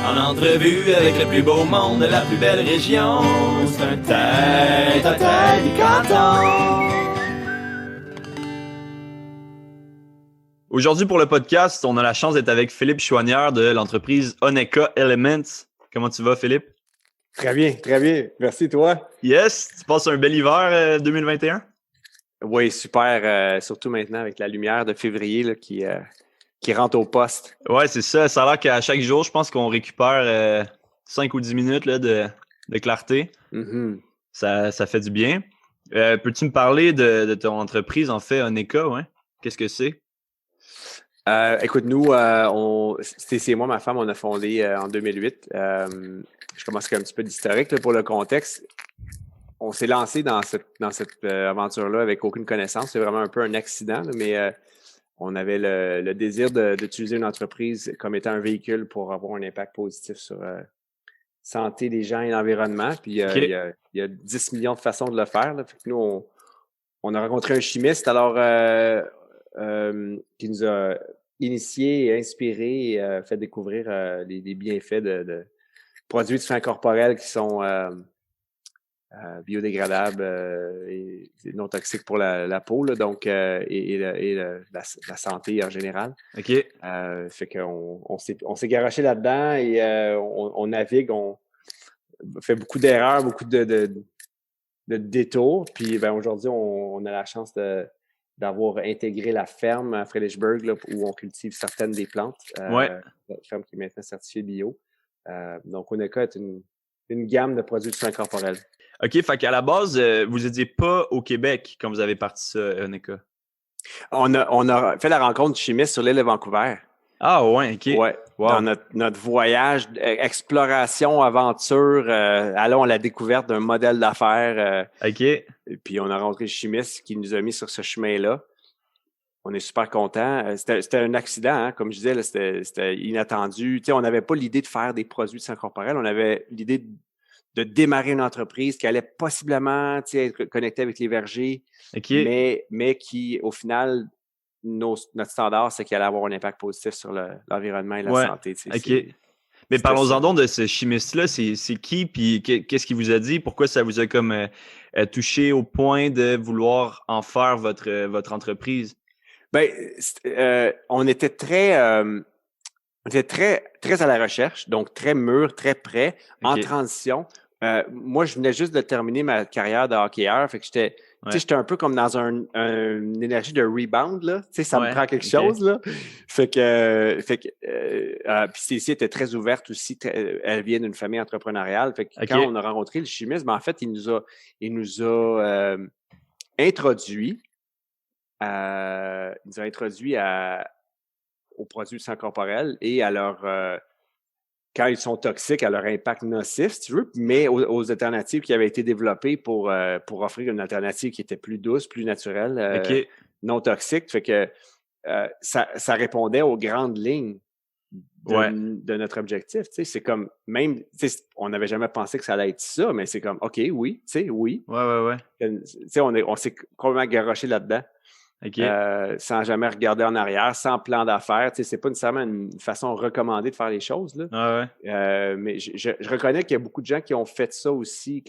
En entrevue avec le plus beau monde de la plus belle région, c'est un tête-à-tête du canton. Aujourd'hui, pour le podcast, on a la chance d'être avec Philippe Chouanière de l'entreprise Oneka Elements. Comment tu vas, Philippe? Très bien, très bien. Merci, toi. Yes! Tu passes un bel hiver 2021? Oui, super. Surtout maintenant avec la lumière de février là, qui rentre au poste. Ouais, c'est ça. Ça a l'air qu'à chaque jour, je pense qu'on récupère 5 ou 10 minutes là, de clarté. Mm-hmm. Ça fait du bien. Peux-tu me parler de ton entreprise, en fait, Oneka? Ouais? Qu'est-ce que c'est? Écoute, nous, c'est moi, ma femme, on a fondé en 2008. Je commence avec un petit peu d'historique là, pour le contexte. On s'est lancé dans cette aventure-là avec aucune connaissance. C'est vraiment un peu un accident, là, mais on avait le désir d'utiliser une entreprise comme étant un véhicule pour avoir un impact positif sur santé des gens et l'environnement. Puis Okay. il y a 10 millions de façons de le faire. Là. Fait que nous, on a rencontré un chimiste alors qui nous a initié et inspiré et fait découvrir les bienfaits de produits de soins corporels qui sont biodégradables et non toxiques pour la peau, là, donc la santé en général. OK. Fait qu'on s'est garoché là-dedans et on navigue, on fait beaucoup d'erreurs, beaucoup de détours. Puis ben, aujourd'hui, on a la chance d'avoir intégré la ferme à Fredericksburg là, où on cultive certaines des plantes. Ouais. La ferme qui est maintenant certifiée bio. Donc, Oneka est une gamme de produits de soins corporels. OK, fait qu'à la base, vous n'étiez pas au Québec quand vous avez parti ça, Oneka. On a fait la rencontre du chimiste sur l'île de Vancouver. Ah ouais, OK. Ouais. Wow. Dans notre voyage, exploration, aventure, allons à la découverte d'un modèle d'affaires. OK. Et puis, on a rencontré le chimiste qui nous a mis sur ce chemin-là. On est super contents. C'était un accident, hein, comme je disais, là, c'était inattendu. Tu sais, on n'avait pas l'idée de faire des produits de sang corporel. On avait l'idée de démarrer une entreprise qui allait possiblement être connectée avec les vergers, OK. mais qui, au final, notre standard, c'est qu'il allait avoir un impact positif sur l'environnement et la santé. OK. Mais parlons-en donc de ce chimiste-là. C'est qui? Puis qu'est-ce qu'il vous a dit? Pourquoi ça vous a comme touché au point de vouloir en faire votre entreprise? Ben, on était très très à la recherche, donc très mûr, très prêt, en transition. Moi, je venais juste de terminer ma carrière de hockeyeur, fait que j'étais un peu comme dans une énergie de rebound, là. Tu sais, ça me prend quelque chose, là. Fait que puis Cécile était très ouverte aussi. Elle vient d'une famille entrepreneuriale. Fait que quand on a rencontré le chimiste, ben, en fait, il nous a introduit aux produits de sang corporel et à leur quand ils sont toxiques, à leur impact nocif, si tu veux, mais aux alternatives qui avaient été développées pour offrir une alternative qui était plus douce, plus naturelle, non toxique. Fait que ça répondait aux grandes lignes de notre objectif. Tu sais, c'est comme même, tu sais, on n'avait jamais pensé que ça allait être ça, mais c'est comme OK, oui, tu sais, oui. Ouais. Tu sais, on s'est complètement garoché là-dedans. Sans jamais regarder en arrière, sans plan d'affaires. Tu sais, c'est pas nécessairement une façon recommandée de faire les choses. Là. Mais je reconnais qu'il y a beaucoup de gens qui ont fait ça aussi,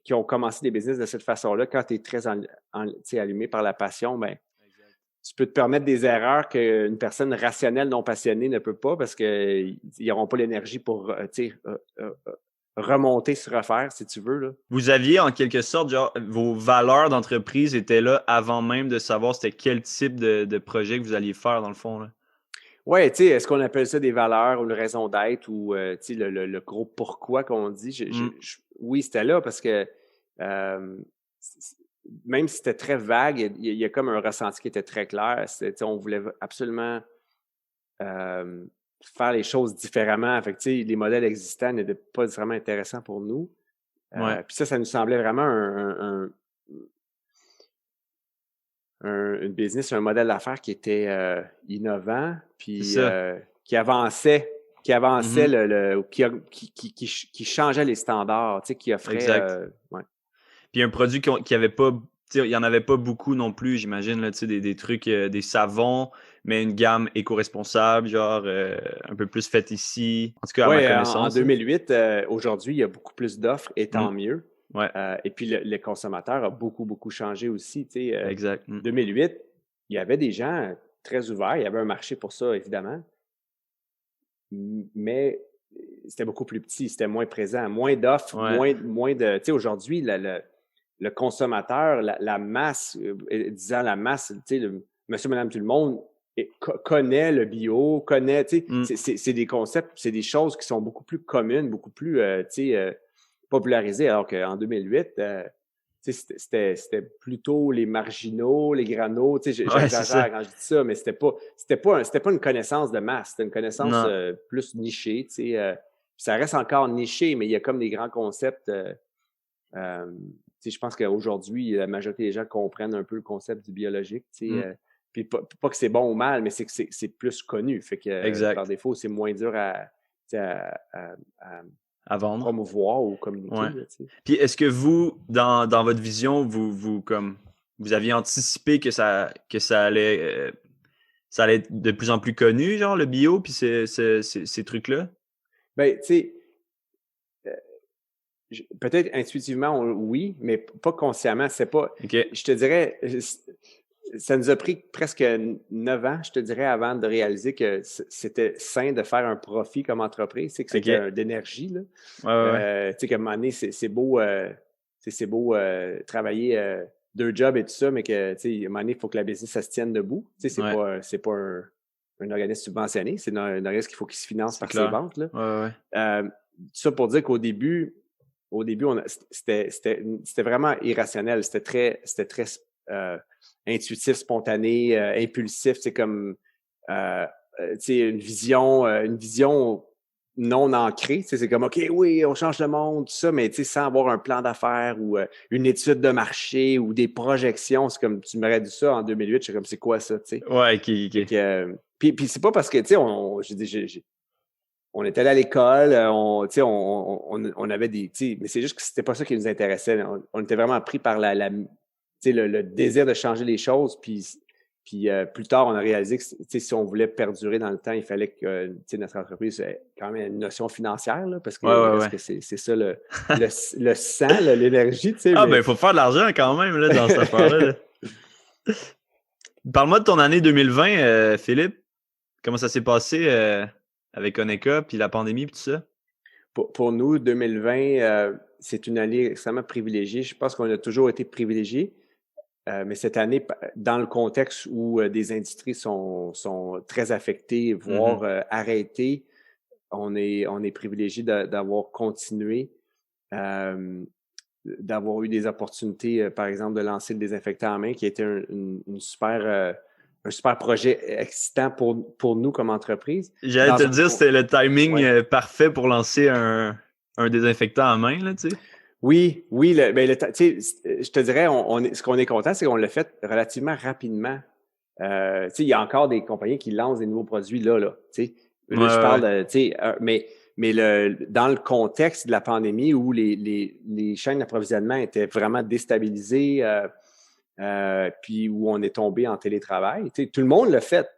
qui ont commencé des business de cette façon-là. Quand tu es très allumé par la passion, ben, tu peux te permettre des erreurs qu'une personne rationnelle non passionnée ne peut pas parce qu'ils n'auront pas l'énergie pour remonter, se refaire, si tu veux. Là. Vous aviez, en quelque sorte, genre, vos valeurs d'entreprise étaient là avant même de savoir c'était quel type de projet que vous alliez faire, dans le fond, là. Oui, tu sais, est-ce qu'on appelle ça des valeurs ou une raison d'être ou tu sais, le gros pourquoi qu'on dit? Oui, c'était là parce que même si c'était très vague, il y a comme un ressenti qui était très clair. On voulait absolument faire les choses différemment. Fait que, tu sais, les modèles existants n'étaient pas vraiment intéressants pour nous. Puis ça nous semblait vraiment une business, un modèle d'affaires qui était innovant, puis qui avançait, qui changeait les standards, tu sais, qui offrait. Exact. Puis un produit qui n'avait pas il n'y en avait pas beaucoup non plus, j'imagine, là, des trucs, des savons, mais une gamme éco-responsable, genre un peu plus faite ici. En tout cas, à ma connaissance. En 2008, aujourd'hui, il y a beaucoup plus d'offres et tant mieux. Ouais. Et puis, le consommateur a beaucoup, beaucoup changé aussi. Exact. 2008, il y avait des gens très ouverts. Il y avait un marché pour ça, évidemment. Mais c'était beaucoup plus petit, c'était moins présent, moins d'offres, moins de... Tu sais, aujourd'hui, le consommateur, la masse, disant la masse, tu sais, monsieur, madame, tout le monde connaît le bio, connaît, tu sais, c'est des concepts, c'est des choses qui sont beaucoup plus communes, beaucoup plus, tu sais, popularisées, alors qu'en 2008, tu sais, c'était plutôt les marginaux, les granos, tu sais, j'exagère quand je dis ça, mais c'était pas une connaissance de masse, c'était une connaissance plus nichée, tu sais, ça reste encore niché, mais il y a comme des grands concepts, tu sais, je pense qu'aujourd'hui, la majorité des gens comprennent un peu le concept du biologique, tu sais, puis pas que c'est bon ou mal, mais c'est que c'est plus connu, fait que par défaut, c'est moins dur à vendre, promouvoir ou communiquer. Ouais. Là, puis est-ce que vous, dans votre vision, vous aviez anticipé que ça allait être de plus en plus connu, genre le bio, puis ces trucs-là? Ben, tu sais, peut-être intuitivement, oui, mais pas consciemment. C'est pas. Je te dirais, ça nous a pris presque 9 ans, je te dirais, avant de réaliser que c'était sain de faire un profit comme entreprise. C'est que c'était d'énergie. Là. Tu sais, qu'à un moment donné, c'est beau, travailler 2 jobs et tout ça, mais que, tu sais, à un moment donné, il faut que la business, ça se tienne debout. Tu sais, c'est pas un organisme subventionné, c'est un organisme qu'il faut qu'il se finance par ses ventes. Là. Ça pour dire qu'au début, c'était vraiment irrationnel. C'était très intuitif, spontané, impulsif. C'est comme une vision non ancrée. C'est comme OK, oui, on change le monde, tout ça, mais sans avoir un plan d'affaires ou une étude de marché ou des projections. C'est comme tu m'aurais dit ça en 2008, je suis comme c'est quoi ça, tu sais. Ouais, OK. Puis c'est pas parce que, tu sais, on était allé à l'école, on avait des... Mais c'est juste que c'était pas ça qui nous intéressait. On était vraiment pris par le désir de changer les choses. Puis plus tard, on a réalisé que si on voulait perdurer dans le temps, il fallait que notre entreprise ait quand même une notion financière, là, parce que c'est ça le sang, l'énergie. Ben il faut faire de l'argent quand même là, dans cette affaire-là. Parle-moi de ton année 2020, Philippe. Comment ça s'est passé avec Oneka, puis la pandémie, puis tout ça? Pour nous, 2020, c'est une année extrêmement privilégiée. Je pense qu'on a toujours été privilégiés, mais cette année, dans le contexte où des industries sont très affectées, voire arrêtées, on est privilégié d'avoir continué, d'avoir eu des opportunités, par exemple, de lancer le désinfectant en main, qui était un super projet excitant pour nous comme entreprise. J'allais te dire, c'était le timing parfait pour lancer un désinfectant en main, là, tu sais. Oui, je te dirais, ce qu'on est content, c'est qu'on l'a fait relativement rapidement. Il y a encore des compagnies qui lancent des nouveaux produits là, tu sais. Là, je parle de, mais dans le contexte de la pandémie où les chaînes d'approvisionnement étaient vraiment déstabilisées, puis où on est tombé en télétravail. Tout le monde l'a fait.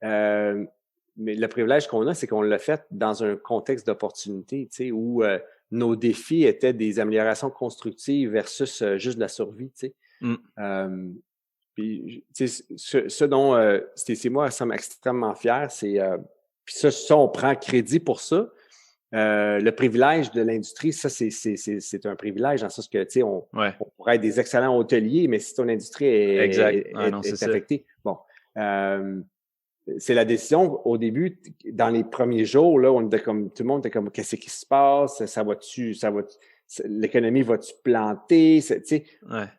Mais le privilège qu'on a, c'est qu'on l'a fait dans un contexte d'opportunité, où nos défis étaient des améliorations constructives versus juste de la survie. Puis, ce dont Stacy et moi sommes extrêmement fiers, c'est... puis ça, on prend crédit pour ça. Le privilège de l'industrie, ça, c'est un privilège dans le sens que, on pourrait être des excellents hôteliers, mais si ton industrie est affectée, bon, c'est la décision au début, dans les premiers jours, là, on était comme, tout le monde était comme, qu'est-ce qui se passe? L'économie va-tu planter?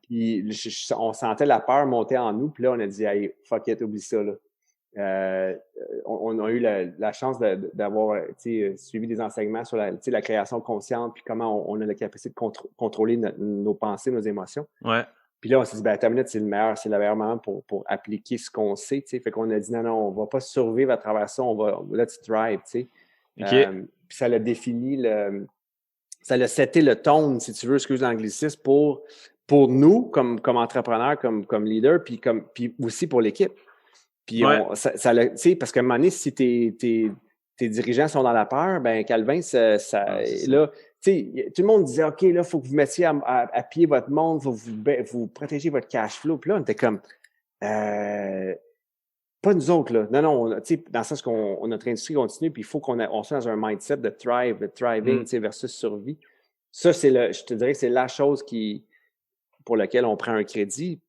Puis on sentait la peur monter en nous, puis là, on a dit, hey, fuck it, oublie ça, là. On a eu la chance d'avoir suivi des enseignements sur la création consciente, puis comment on a la capacité de contrôler nos pensées, nos émotions. Puis là, on s'est dit, attends une minute, c'est le meilleur moment pour appliquer ce qu'on sait. Fait qu'on a dit, non, on va pas survivre à travers ça, on va let's thrive. Puis ça l'a défini, ça l'a seté le tone, si tu veux, excuse l'anglicisme, pour pour nous, comme entrepreneurs, comme leader, puis aussi pour l'équipe. Puis, tu sais, parce qu'à un moment donné, si tes dirigeants sont dans la peur, ben Calvin, là, tu sais, tout le monde disait, OK, là, il faut que vous mettiez à pied votre monde, il faut que vous protégez votre cash flow. Puis là, on était comme, pas nous autres, là. Non, tu sais, dans le sens qu'on notre industrie continue, puis il faut qu'on soit dans un mindset de thriving, tu sais, versus survie. Ça, je te dirais que c'est la chose pour laquelle on prend un crédit,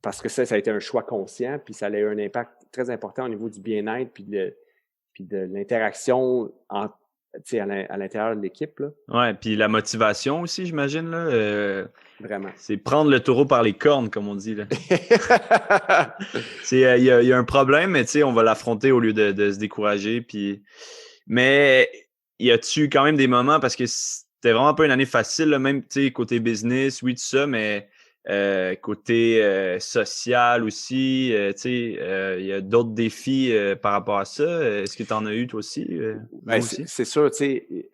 parce que ça a été un choix conscient, puis ça a eu un impact très important au niveau du bien-être, puis de l'interaction à l'intérieur de l'équipe. Oui, puis la motivation aussi, j'imagine. Vraiment. C'est prendre le taureau par les cornes, comme on dit. Il y a un problème, mais on va l'affronter au lieu de se décourager. Mais y a-tu quand même des moments, parce que c'était vraiment pas une année facile, là, même côté business, oui, tout ça, mais côté social aussi, il y a d'autres défis par rapport à ça. Est-ce que tu en as eu toi aussi? C'est sûr, tu sais.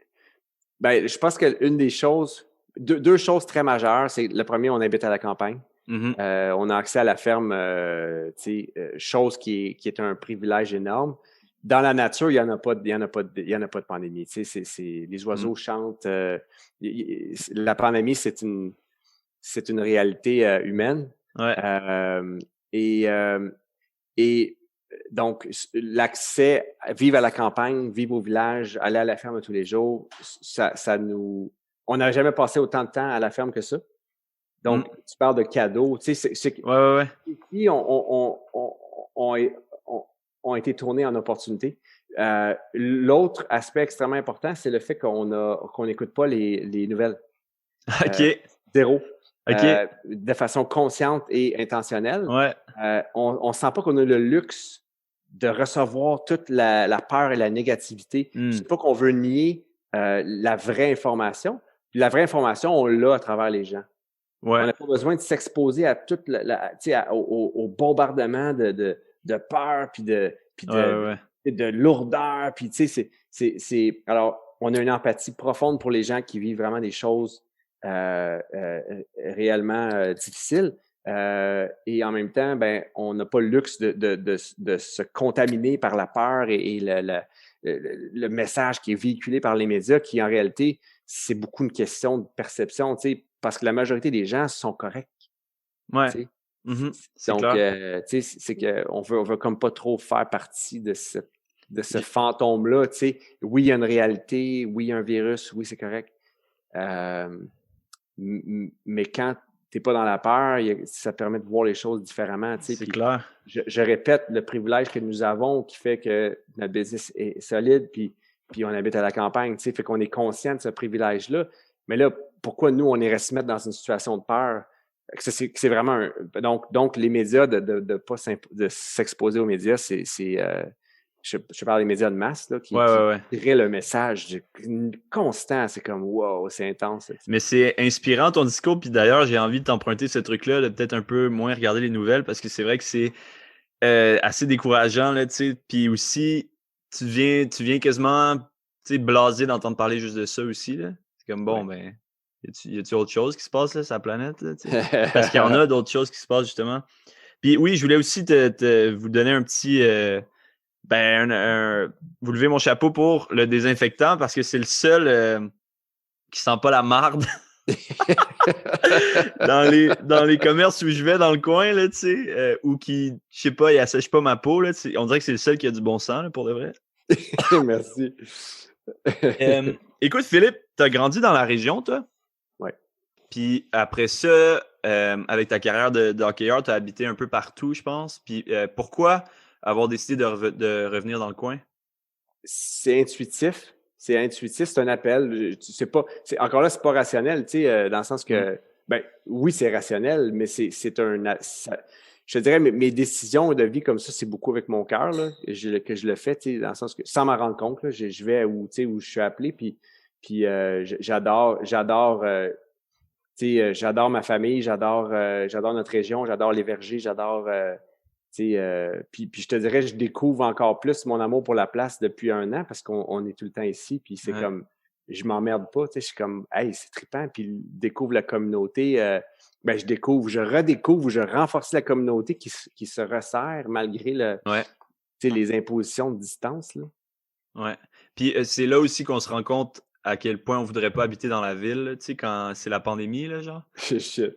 Je pense qu'une des choses, deux choses très majeures, c'est le premier, on habite à la campagne. Mm-hmm. On a accès à la ferme, chose qui est un privilège énorme. Dans la nature, il y en a pas de pandémie. Les oiseaux chantent. La pandémie, c'est une réalité humaine. Ouais. Et donc, l'accès, vivre à la campagne, vivre au village, aller à la ferme tous les jours, on n'a jamais passé autant de temps à la ferme que ça. Donc, tu parles de cadeaux. Tu sais, Ouais. Ici, ont été tournés en opportunité. L'autre aspect extrêmement important, c'est le fait qu'on n'écoute pas les nouvelles. OK. Zéro. OK. De façon consciente et intentionnelle. Ouais. On ne sent pas qu'on a le luxe de recevoir toute la peur et la négativité. C'est pas qu'on veut nier la vraie information. Puis la vraie information, on l'a à travers les gens. Ouais. On n'a pas besoin de s'exposer à toute au bombardement de peur puis de lourdeur. Puis alors, on a une empathie profonde pour les gens qui vivent vraiment des choses réellement difficiles. Et en même temps, on n'a pas le luxe de se contaminer par la peur et le message qui est véhiculé par les médias, qui en réalité, c'est beaucoup une question de perception, parce que la majorité des gens sont corrects. Ouais. Donc, c'est qu'on veut comme pas trop faire partie de ce fantôme-là. Oui, il y a une réalité, oui, il y a un virus, oui, c'est correct. Mais quand tu n'es pas dans la peur, ça permet de voir les choses différemment. C'est clair. Je répète, le privilège que nous avons qui fait que notre business est solide, puis on habite à la campagne, fait qu'on est conscient de ce privilège-là. Mais là, pourquoi nous, on irait se mettre dans une situation de peur? C'est vraiment donc les médias, de pas s'exposer aux médias, je parle des médias de masse là, qui tiraient le message constant. C'est comme wow, c'est intense. Mais c'est inspirant ton discours. Puis d'ailleurs, j'ai envie de t'emprunter ce truc-là, de peut-être un peu moins regarder les nouvelles, parce que c'est vrai que c'est assez décourageant. Là, puis aussi, tu viens quasiment blasé d'entendre parler juste de ça aussi. Là. C'est comme bon, y a-tu autre chose qui se passe là, sur la planète? Là, parce qu'il y en a d'autres choses qui se passent justement. Puis oui, je voulais aussi vous donner un petit. Vous levez mon chapeau pour le désinfectant parce que c'est le seul qui sent pas la marde. dans les commerces où je vais dans le coin, là, ou qui, je sais pas, il assèche pas ma peau, là, on dirait que c'est le seul qui a du bon sang, là, pour de vrai. Merci. Écoute, Philippe, t'as grandi dans la région, toi? Oui. Puis après ça, avec ta carrière de hockeyeur, t'as habité un peu partout, je pense. Puis pourquoi avoir décidé de revenir dans le coin? C'est intuitif. C'est un appel. Encore là, c'est pas rationnel, dans le sens que, oui, c'est rationnel, mais c'est je te dirais, mes décisions de vie comme ça, c'est beaucoup avec mon cœur, là, que je le fais, dans le sens que, sans m'en rendre compte, là, je vais où je suis appelé, puis j'adore ma famille, j'adore notre région, j'adore les vergers, j'adore, puis je te dirais, je découvre encore plus mon amour pour la place depuis 1 an parce qu'on est tout le temps ici, puis c'est comme, je m'emmerde pas, je suis comme, hey, c'est trippant, puis découvre la communauté. ben, je redécouvre, je renforce la communauté qui se resserre malgré les impositions de distance. Là. Ouais. Puis c'est là aussi qu'on se rend compte à quel point on voudrait pas habiter dans la ville, tu sais, quand c'est la pandémie, là, genre. Shit.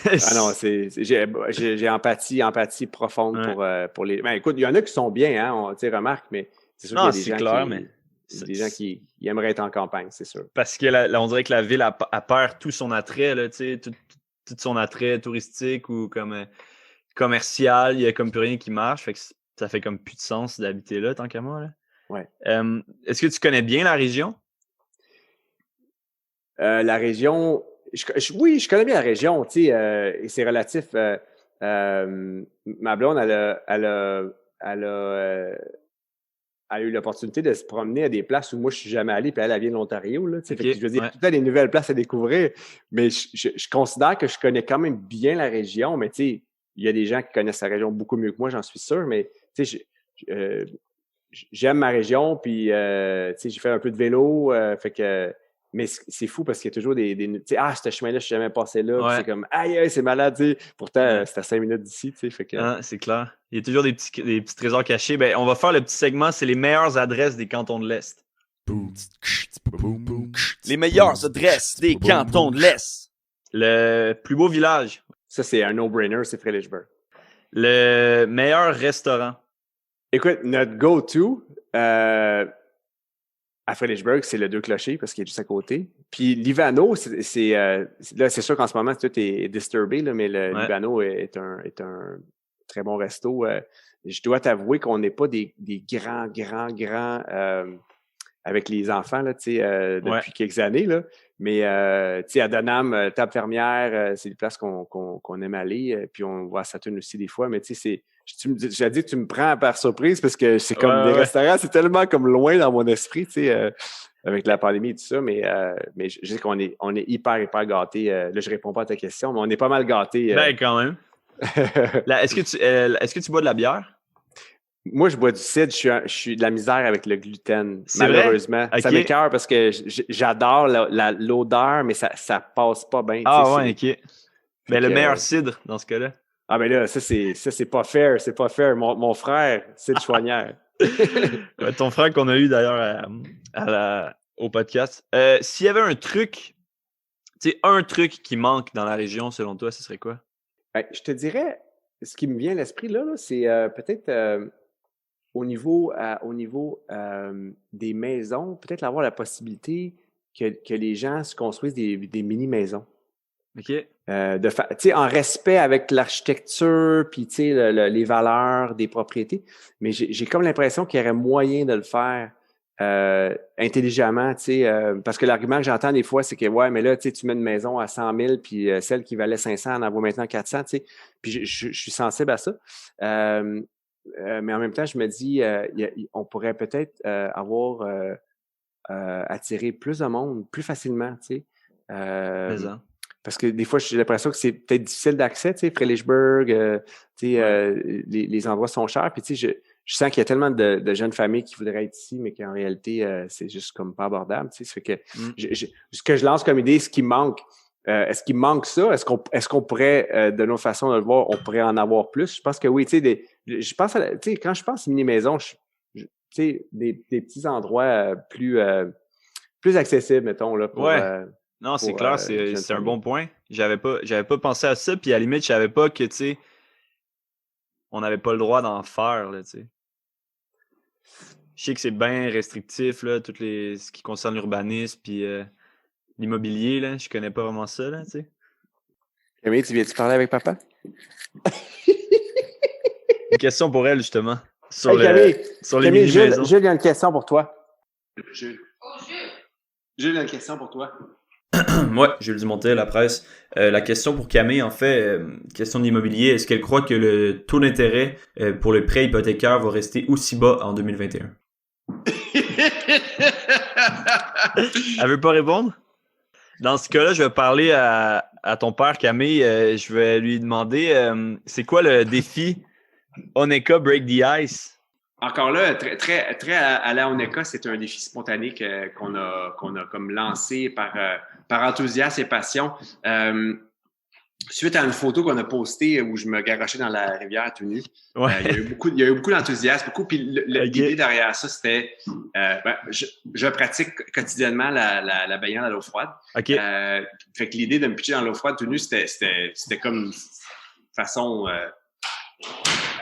Ah non, j'ai empathie profonde pour les... Ben écoute, il y en a qui sont bien, hein, tu sais, remarque, mais c'est sûr qu'il y a des gens qui aimeraient être en campagne, c'est sûr. Parce que on dirait que la ville, elle perd tout son attrait, là, tu sais, tout son attrait touristique ou comme commercial, il y a comme plus rien qui marche, fait que ça fait comme plus de sens d'habiter là, tant qu'à moi, là. Ouais. Est-ce que tu connais bien la région? La région, oui, je connais bien la région, tu sais, et c'est relatif. Ma blonde, elle a eu l'opportunité de se promener à des places où moi, je suis jamais allé, puis elle vient de l'Ontario, là, tu sais, fait que je veux dire, tout le temps des nouvelles places à découvrir, mais je considère que je connais quand même bien la région, mais tu sais, il y a des gens qui connaissent la région beaucoup mieux que moi, j'en suis sûr, mais tu sais, j'aime ma région, puis tu sais, j'ai fait un peu de vélo, fait que... Mais c'est fou parce qu'il y a toujours des tu sais, ce chemin-là, je suis jamais passé là. C'est comme, aïe, c'est malade, tu sais. Pourtant, c'est à 5 minutes d'ici, tu sais. Fait que... c'est clair. Il y a toujours des petits trésors cachés. Ben, on va faire le petit segment, c'est les meilleures adresses des cantons de l'Est. Les meilleures adresses des cantons de l'Est. Le plus beau village. Ça, c'est un no-brainer, c'est Frédérichburg. Le meilleur restaurant. Écoute, notre go-to... à Frédérichburg, c'est le Deux Clochers parce qu'il est juste à côté. Puis Livano, là, c'est sûr qu'en ce moment, tout est disturbé, là, mais Livano est un très bon resto. Je dois t'avouer qu'on n'est pas des grands avec les enfants là, depuis quelques années. Là. Mais à Denham, Table Fermière, c'est des places qu'on aime aller. Puis on va à Saturne aussi des fois. Mais tu sais, j'ai dit que tu me prends par surprise parce que c'est comme des restaurants, c'est tellement comme loin dans mon esprit, tu sais, avec la pandémie et tout ça. Mais je sais qu'on est hyper gâtés. Là, je réponds pas à ta question, mais on est pas mal gâtés. Ben, quand même. Est-ce que tu bois de la bière? Moi, je bois du cidre. Je suis de la misère avec le gluten, c'est malheureusement. Vrai? Okay. Ça m'écoeure parce que j'adore l'odeur, mais ça passe pas bien. Ah ouais, OK. Ben, le meilleur cidre, dans ce cas-là. Ah ben là, ça c'est pas fair, c'est pas fair. Mon frère, c'est le Chouanière. Ton frère qu'on a eu d'ailleurs au podcast. S'il y avait un truc qui manque dans la région, selon toi, ce serait quoi? Ben, je te dirais, ce qui me vient à l'esprit là c'est peut-être au niveau des maisons, peut-être avoir la possibilité que les gens se construisent des mini-maisons. OK. En respect avec l'architecture puis les valeurs des propriétés. Mais j'ai comme l'impression qu'il y aurait moyen de le faire intelligemment, parce que l'argument que j'entends des fois, c'est que ouais, mais là, tu mets une maison à 100 000 puis celle qui valait 500 en vaut maintenant 400, puis je suis sensible à ça. Mais en même temps, je me dis, on pourrait peut-être attirer plus de monde plus facilement, parce que des fois, j'ai l'impression que c'est peut-être difficile d'accès, Frédérichburg, les endroits sont chers. Puis, je sens qu'il y a tellement de jeunes familles qui voudraient être ici, mais qu'en réalité, c'est juste comme pas abordable. Ça fait que ce que je lance comme idée, ce qui manque, est-ce qu'il manque ça? Est-ce qu'on pourrait, de notre façon de le voir, on pourrait en avoir plus? Je pense que oui. Je pense quand je pense mini-maison, des petits endroits plus accessibles, mettons, là, pour... Non, c'est clair, c'est un bon point. J'avais pas pensé à ça, puis à la limite, je savais pas que, on n'avait pas le droit d'en faire, là, Je sais que c'est bien restrictif, là, ce qui concerne l'urbanisme, puis l'immobilier, là, je connais pas vraiment ça, là, Camille, tu viens-tu parler avec papa? Une question pour elle, justement, sur Camille, les mini-maisons. Jules, il y a une question pour toi. Jules, il y a une question pour toi. Ouais, Jules Dumontet, La Presse. La question pour Camille, en fait, question de l'immobilier, est-ce qu'elle croit que le taux d'intérêt pour le prêt hypothécaire va rester aussi bas en 2021? Elle veut pas répondre? Dans ce cas-là, je vais parler à ton père, Camille. Je vais lui demander, c'est quoi le défi Oneka Break the Ice? Encore là, très à la Oneka, c'est un défi spontané qu'on a comme lancé par enthousiasme et passion. suite à une photo qu'on a postée où je me garochais dans la rivière tout nu, Ouais. il y a eu beaucoup d'enthousiasme, puis l'idée derrière ça, c'était je pratique quotidiennement la baignade à l'eau froide. Okay. Fait que l'idée de me pitcher dans l'eau froide tout nu, c'était comme une façon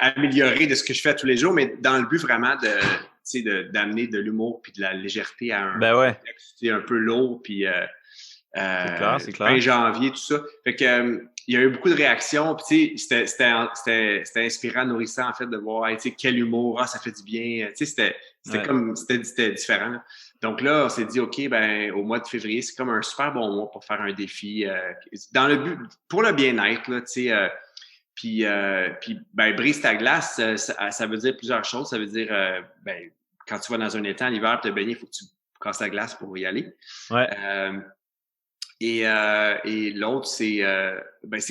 améliorée de ce que je fais tous les jours, mais dans le but vraiment d'amener de l'humour puis de la légèreté à un contexte un peu lourd, puis c'est clair. Fin janvier, tout ça. Fait que il y a eu beaucoup de réactions. Puis c'était inspirant, nourrissant en fait de voir quel humour, ça fait du bien. C'était différent. Là. Donc là, on s'est dit OK, ben au mois de février, c'est comme un super bon mois pour faire un défi dans le but pour le bien-être là, puis brise ta glace, ça veut dire plusieurs choses. Ça veut dire quand tu vas dans un étang l'hiver te baigner, il faut que tu casses la glace pour y aller. Ouais. Et l'autre, c'est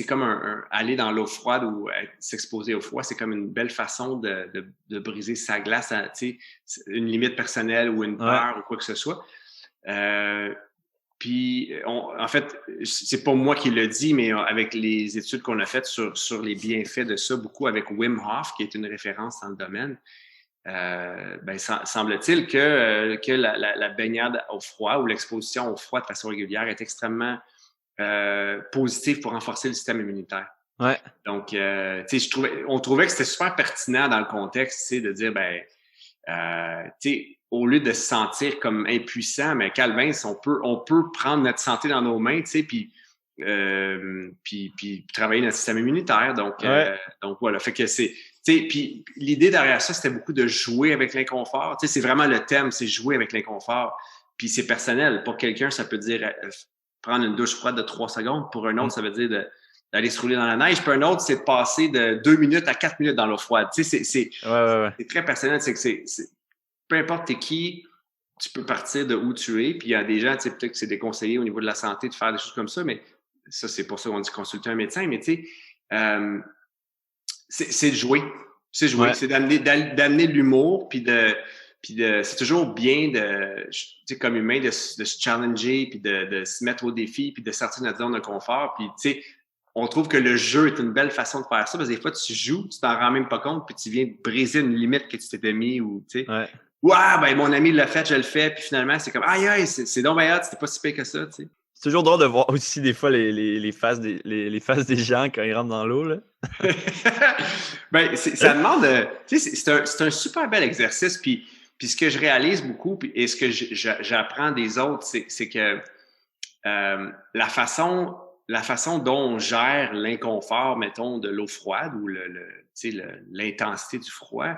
comme aller dans l'eau froide ou s'exposer au froid, c'est comme une belle façon de briser sa glace, une limite personnelle ou une peur ou quoi que ce soit. Puis, en fait, c'est pas moi qui le dis, mais avec les études qu'on a faites sur les bienfaits de ça, beaucoup avec Wim Hof, qui est une référence dans le domaine, semble-t-il que la baignade au froid ou l'exposition au froid de façon régulière est extrêmement positive pour renforcer le système immunitaire. Ouais. Donc, on trouvait que c'était super pertinent dans le contexte, de dire, au lieu de se sentir comme impuissant, mais Calvin, on peut prendre notre santé dans nos mains, puis travailler notre système immunitaire. Donc voilà, fait que c'est... Puis l'idée derrière ça, c'était beaucoup de jouer avec l'inconfort. C'est vraiment le thème, c'est jouer avec l'inconfort. Puis c'est personnel. Pour quelqu'un, ça peut dire prendre une douche froide de 3 secondes. Pour un autre, ça veut dire d'aller se rouler dans la neige. Puis un autre, c'est de passer de 2 minutes à 4 minutes dans l'eau froide. C'est très personnel. Peu importe t'es qui, tu peux partir de où tu es. Puis il y a des gens, peut-être que c'est déconseillé au niveau de la santé de faire des choses comme ça, mais ça, c'est pour ça qu'on dit consulter un médecin. Mais c'est de jouer. C'est jouer. Ouais. C'est d'amener de l'humour, puis c'est toujours bien comme humain de se challenger, puis de se mettre au défi, puis de sortir de notre zone de confort. Puis, on trouve que le jeu est une belle façon de faire ça, parce que des fois, tu joues, tu t'en rends même pas compte, puis tu viens briser une limite que tu t'étais mis, ou, mon ami l'a fait, je le fais, puis finalement, c'est comme, aïe, c'est donc bien hot, c'était pas si pire que ça, tu sais. C'est toujours drôle de voir aussi des fois les faces des gens quand ils rentrent dans l'eau, là. Ça demande... c'est un super bel exercice. Puis ce que je réalise beaucoup et ce que j'apprends des autres, c'est que la façon dont on gère l'inconfort, mettons, de l'eau froide ou l'intensité du froid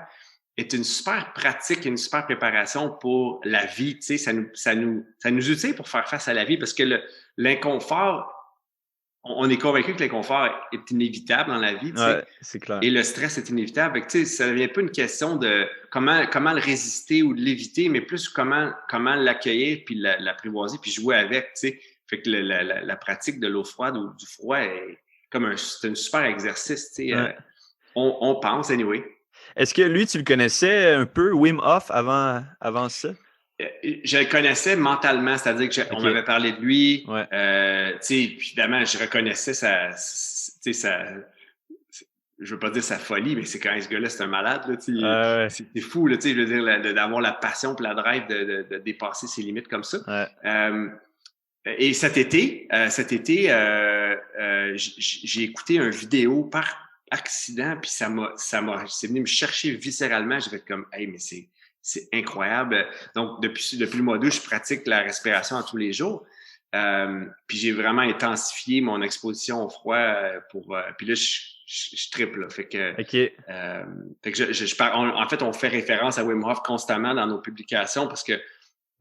est une super pratique, une super préparation pour la vie. Ça nous utilise pour faire face à la vie parce que l'inconfort, on est convaincu que l'inconfort est inévitable dans la vie. Ouais, c'est clair. Et le stress est inévitable. Ça devient pas une question de comment le résister ou de l'éviter, mais plus comment l'accueillir, puis l'apprivoiser, puis jouer avec. Fait que la pratique de l'eau froide ou du froid est c'est un super exercice. On pense, anyway. Est-ce que lui, tu le connaissais un peu, Wim Hof, avant ça? Je le connaissais mentalement, c'est-à-dire qu'on m'avait parlé de lui. Ouais. Puis évidemment, je reconnaissais je veux pas dire sa folie, mais c'est quand même ce gars-là, c'est un malade. Là, c'est fou, là, je veux dire, d'avoir la passion et la drive de dépasser ses limites comme ça. Ouais. Et cet été, j'ai écouté une vidéo par accident, puis c'est venu me chercher viscéralement. J'ai fait comme, hey, mais c'est incroyable. Donc, depuis le mois d'août, je pratique la respiration tous les jours. Puis j'ai vraiment intensifié mon exposition au froid puis là, je triple. Là. Fait que, en fait, on fait référence à Wim Hof constamment dans nos publications parce que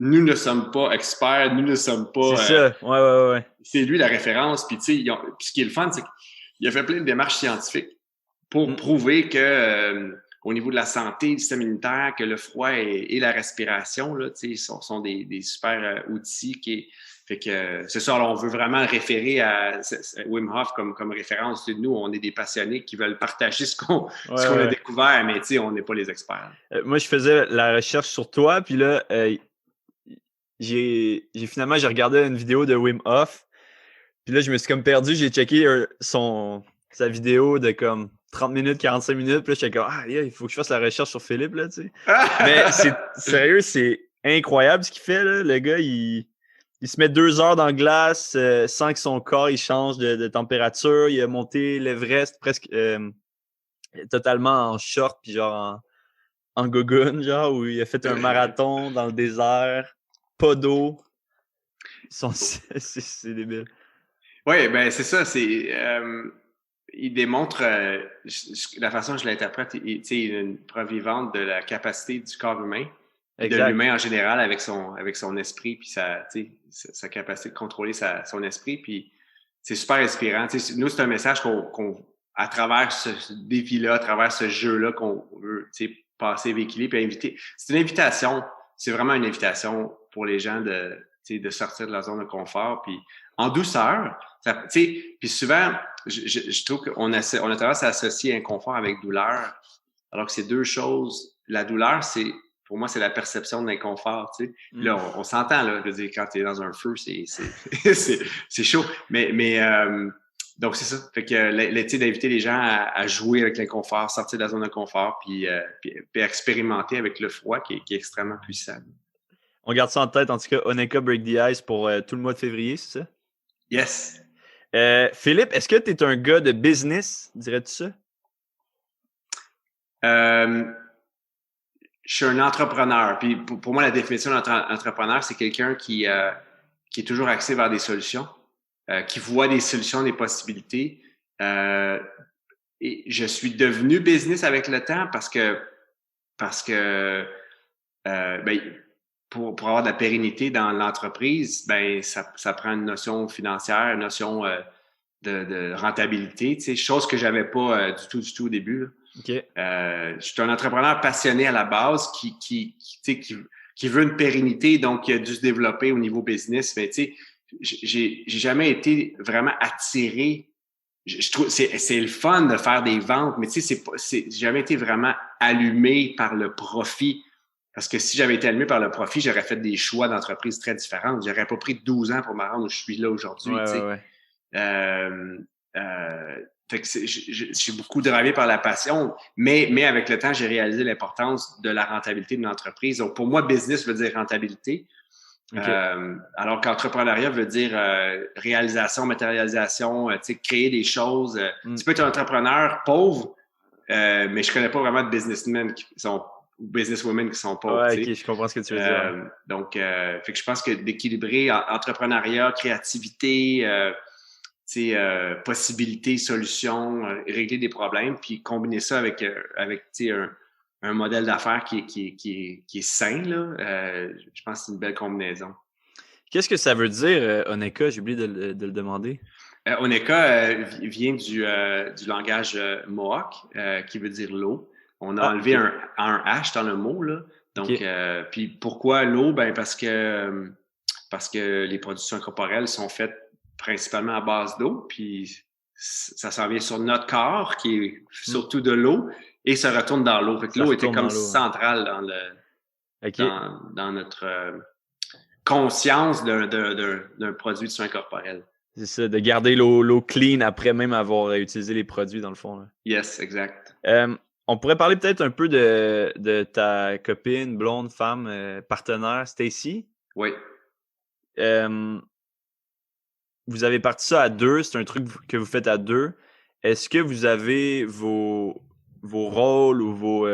nous ne sommes pas experts, nous ne sommes pas... C'est ça, ouais. C'est lui la référence. Puis tu sais, ce qui est le fun, c'est qu'il a fait plein de démarches scientifiques pour prouver que au niveau de la santé, du système immunitaire, que le froid et la respiration là, sont des super outils fait que c'est ça. Alors, on veut vraiment référer à Wim Hof comme référence. Nous, on est des passionnés qui veulent partager ce qu'on a découvert, mais on n'est pas les experts. Moi, je faisais la recherche sur toi, puis là, j'ai regardé une vidéo de Wim Hof. Puis là, je me suis comme perdu. J'ai checké sa vidéo de comme 30 minutes, 45 minutes. Puis là, j'étais comme, il faut que je fasse la recherche sur Philippe, là, tu sais. Mais sérieux, c'est incroyable ce qu'il fait, là. Le gars, il se met 2 heures dans la glace sans que son corps il change de température. Il a monté l'Everest presque totalement en short, puis genre en gogoon, genre, où il a fait un marathon dans le désert, pas d'eau. C'est débile. Oui, ben c'est ça. Il démontre, la façon dont je l'interprète, il a une preuve vivante de la capacité du corps humain, de l'humain en général avec son esprit, puis sa capacité de contrôler son esprit. Puis c'est super inspirant. Nous, c'est un message à travers ce défi-là, à travers ce jeu-là, qu'on veut passer, véhiculer, puis inviter. C'est une invitation. C'est vraiment une invitation pour les gens de sortir de leur zone de confort, puis en douceur. Puis souvent, je trouve qu'on a tendance à associer inconfort avec douleur, alors que c'est deux choses. La douleur, pour moi, c'est la perception de l'inconfort. Là, on s'entend, là, je veux dire, quand tu es dans un feu, c'est chaud. Mais donc, c'est ça. Fait que d'inviter les gens à jouer avec l'inconfort, sortir de la zone de confort, puis expérimenter avec le froid qui est extrêmement puissant. On garde ça en tête. En tout cas, Oneka Break the Ice pour tout le mois de février, c'est ça? Yes. Philippe, est-ce que tu es un gars de business, dirais-tu ça? Je suis un entrepreneur. Puis pour moi, la définition d'entrepreneur, c'est quelqu'un qui est toujours axé vers des solutions, qui voit des solutions, des possibilités. Et je suis devenu business avec le temps parce que pour avoir de la pérennité dans l'entreprise, ça prend une notion financière, une notion de rentabilité, chose que j'avais pas du tout au début. Là. Okay. Je suis un entrepreneur passionné à la base qui veut une pérennité, donc qui a dû se développer au niveau business. Mais j'ai jamais été vraiment attiré. Je trouve c'est le fun de faire des ventes, mais j'ai jamais été vraiment allumé par le profit. Parce que si j'avais été allumé par le profit, j'aurais fait des choix d'entreprise très différents. J'aurais pas pris 12 ans pour me rendre où je suis là aujourd'hui. Fait que j'ai beaucoup drivé par la passion, mais avec le temps, j'ai réalisé l'importance de la rentabilité de l'entreprise. Donc, pour moi, business veut dire rentabilité. Okay. Alors qu'entrepreneuriat veut dire réalisation, matérialisation, créer des choses. Tu peux être un entrepreneur pauvre, mais je connais pas vraiment de businessmen qui sont businesswomen qui sont pauvres. Ouais, okay, je comprends ce que tu veux dire. Donc, fait que je pense que d'équilibrer entrepreneuriat, créativité, possibilités, solutions, régler des problèmes, puis combiner ça avec un modèle d'affaires qui est sain, là, je pense que c'est une belle combinaison. Qu'est-ce que ça veut dire, Oneka? J'ai oublié de le demander. Oneka vient du langage Mohawk, qui veut dire l'eau. On a enlevé un H dans le mot, là. Donc, puis pourquoi l'eau? Parce que les productions corporelles sont faites principalement à base d'eau, puis ça s'en vient sur notre corps, qui est surtout de l'eau, et se retourne dans l'eau. Fait que l'eau était comme centrale dans notre conscience d'un produit de soins corporels. C'est ça, de garder l'eau clean après même avoir utilisé les produits, dans le fond. Là. Yes, exact. On pourrait parler peut-être un peu de ta copine, blonde, femme, partenaire, Stacy. Oui. Vous avez parti ça à deux, c'est un truc que vous faites à deux. Est-ce que vous avez vos rôles ou vos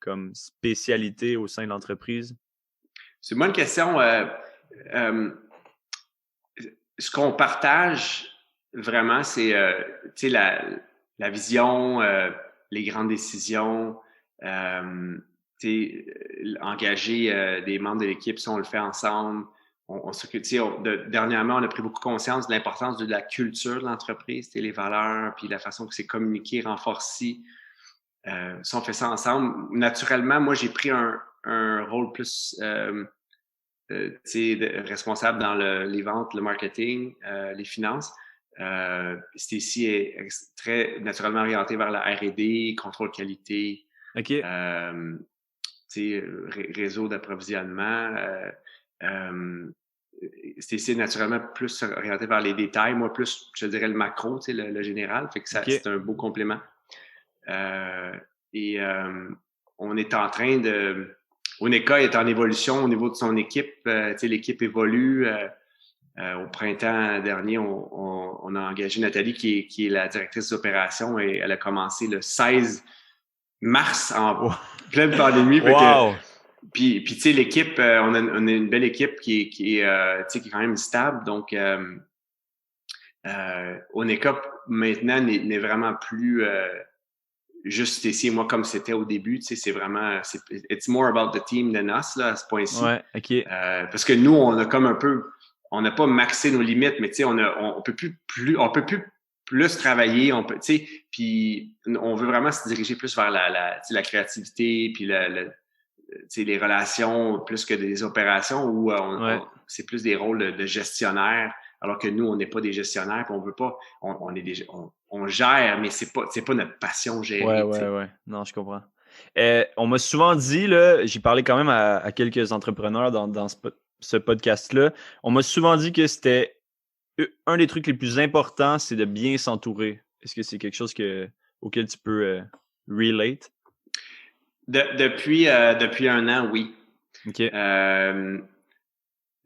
comme spécialités au sein de l'entreprise? C'est une bonne question. Ce qu'on partage vraiment, c'est la vision, les grandes décisions, engager des membres de l'équipe si on le fait ensemble. Dernièrement, on a pris beaucoup conscience de l'importance de la culture de l'entreprise, les valeurs, puis la façon que c'est communiqué, renforcé. Si on fait ça ensemble, naturellement, moi, j'ai pris un rôle plus responsable dans les ventes, le marketing, les finances. Stacy est très naturellement orienté vers la R&D, contrôle qualité, réseau d'approvisionnement. Stacy est naturellement plus orienté vers les détails, moi plus, je dirais, le macro, le général. Fait que c'est un beau complément. On est en train de... Oneka est en évolution au niveau de son équipe. L'équipe évolue. Au printemps dernier, on a engagé Nathalie, qui est la directrice des opérations, et elle a commencé le 16 mars en pleine pandémie. Wow! Puis tu sais, l'équipe, on a une belle équipe qui est quand même stable. Donc, Oneka, maintenant, n'est vraiment plus juste ici et moi comme c'était au début. Tu sais, c'est vraiment... It's more about the team than us, là, à ce point-ci. Ouais, OK. Parce que nous, on a comme un peu... On n'a pas maxé nos limites, mais tu sais, on peut plus travailler, tu sais, puis on veut vraiment se diriger plus vers la créativité, puis tu sais, les relations plus que des opérations où c'est plus des rôles de gestionnaire, alors que nous, on n'est pas des gestionnaires, puis on veut pas, on gère, mais c'est pas notre passion gérer. Ouais. Non, je comprends. On m'a souvent dit, là, j'ai parlé quand même à quelques entrepreneurs dans ce podcast-là, on m'a souvent dit que c'était un des trucs les plus importants, c'est de bien s'entourer. Est-ce que c'est quelque chose auquel tu peux relate? Depuis 1 an, oui. OK.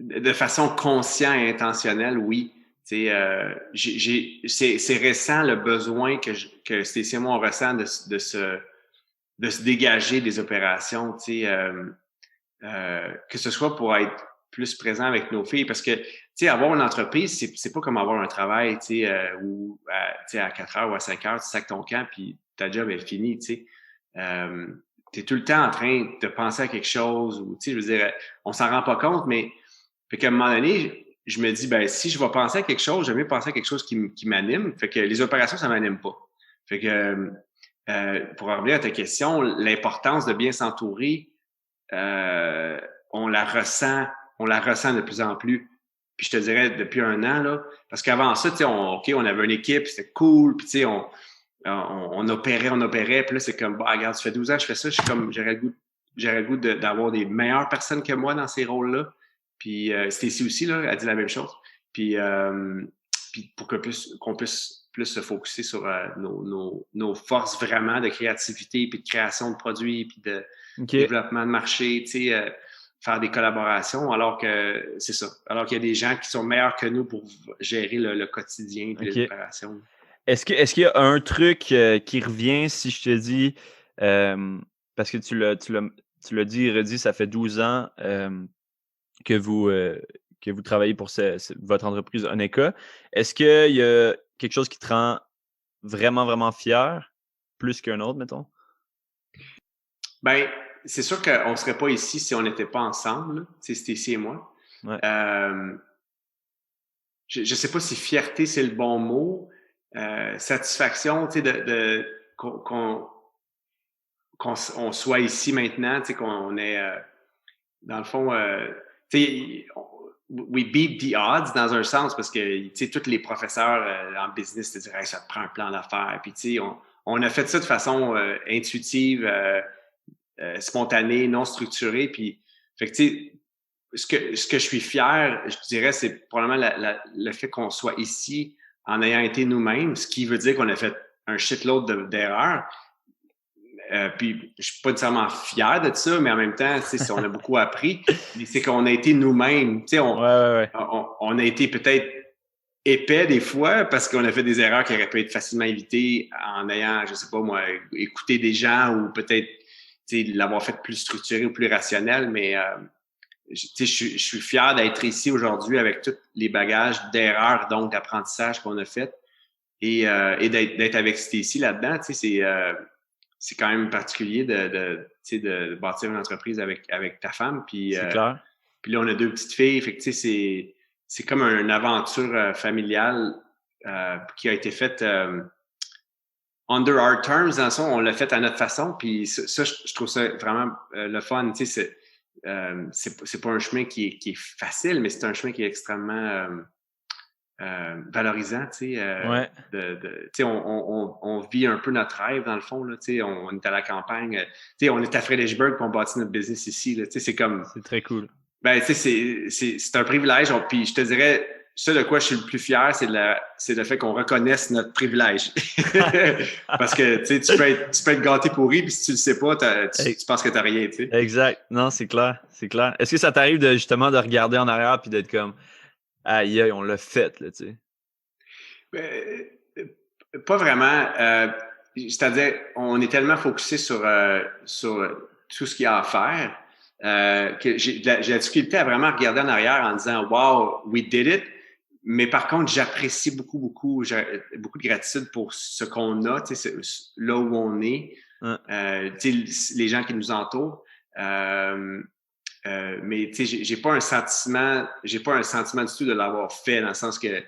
De façon consciente et intentionnelle, oui. C'est récent le besoin que Stacy et moi on ressent de se dégager des opérations, que ce soit pour être plus présent avec nos filles, parce que avoir une entreprise, c'est pas comme avoir un travail où à 4 heures ou à 5 heures, tu sacs ton camp puis ta job est finie. Tu es tout le temps en train de penser à quelque chose, ou je veux dire, on s'en rend pas compte, mais fait qu'à un moment donné, je me dis, ben si je vais penser à quelque chose, j'aime mieux penser à quelque chose qui m'anime. Fait que les opérations, ça m'anime pas. Fait que pour revenir à ta question, l'importance de bien s'entourer, on la ressent de plus en plus. Puis je te dirais depuis 1 an, là, parce qu'avant ça, on avait une équipe, c'était cool, puis on opérait, puis là, c'est comme, regarde, ça fait 12 ans que je fais ça, je suis comme, j'aurais le goût d'avoir des meilleures personnes que moi dans ces rôles-là. Puis Stacy aussi, là, elle dit la même chose. Puis pour qu'on puisse plus se focusser sur nos forces vraiment de créativité, puis de création de produits, puis de développement de marché, faire des collaborations, alors que c'est ça. Alors qu'il y a des gens qui sont meilleurs que nous pour gérer le quotidien et les opérations. Est-ce qu'il y a un truc qui revient si je te dis, parce que tu l'as dit et redit, ça fait 12 ans que vous travaillez pour votre entreprise Oneka. Est-ce qu'il y a quelque chose qui te rend vraiment, vraiment fier, plus qu'un autre, mettons? Ben, c'est sûr qu'on ne serait pas ici si on n'était pas ensemble. C'était ici et moi. Ouais. Je ne sais pas si fierté, c'est le bon mot. Satisfaction, qu'on soit ici maintenant, qu'on est, dans le fond, we beat the odds dans un sens, parce que tous les professeurs en business te diraient, ça te prend un plan d'affaires. Puis on a fait ça de façon intuitive, spontanée, non structurée. Puis, fait que ce que je suis fier, je dirais, c'est probablement le fait qu'on soit ici en ayant été nous-mêmes, ce qui veut dire qu'on a fait un shitload d'erreurs. Puis je suis pas nécessairement fier de ça, mais en même temps, on a beaucoup appris. Mais c'est qu'on a été nous-mêmes. On a été peut-être épais des fois parce qu'on a fait des erreurs qui auraient pu être facilement évitées en ayant, je sais pas moi, écouté des gens, ou peut-être l'avoir fait plus structuré ou plus rationnel. Mais je suis fier d'être ici aujourd'hui avec tous les bagages d'erreurs, donc d'apprentissage qu'on a fait, et d'être avec Stacy là-dedans. C'est quand même particulier de bâtir une entreprise avec ta femme. Puis, c'est clair. Puis là, on a 2 petites filles. Fait que c'est comme une aventure familiale qui a été faite under our terms. Dans le sens, on l'a fait à notre façon. Puis ça, je trouve ça vraiment le fun. C'est pas un chemin qui est facile, mais c'est un chemin qui est extrêmement valorisant. On vit un peu notre rêve, dans le fond. Là, on est à la campagne. On est à Fredericksburg, puis on bâtit notre business ici. Là, c'est comme... C'est très cool. Ben, tu sais, c'est un privilège. Puis je te dirais, ce de quoi je suis le plus fier, c'est le fait qu'on reconnaisse notre privilège. Parce que tu peux être gâté pourri, puis si tu le sais pas, tu penses que t'as rien, tu sais. Exact. Non, c'est clair. C'est clair. Est-ce que ça t'arrive justement de regarder en arrière puis d'être comme aïe, aïe, on l'a fait, là, tu sais? Pas vraiment. C'est-à-dire, on est tellement focusé sur tout ce qu'il y a à faire que j'ai la difficulté à vraiment regarder en arrière en disant « Wow, we did it ». Mais par contre, j'apprécie beaucoup de gratitude pour ce qu'on a, tu sais, là où on est, tu sais, les gens qui nous entourent. Mais tu sais, j'ai pas un sentiment du tout de l'avoir fait, dans le sens que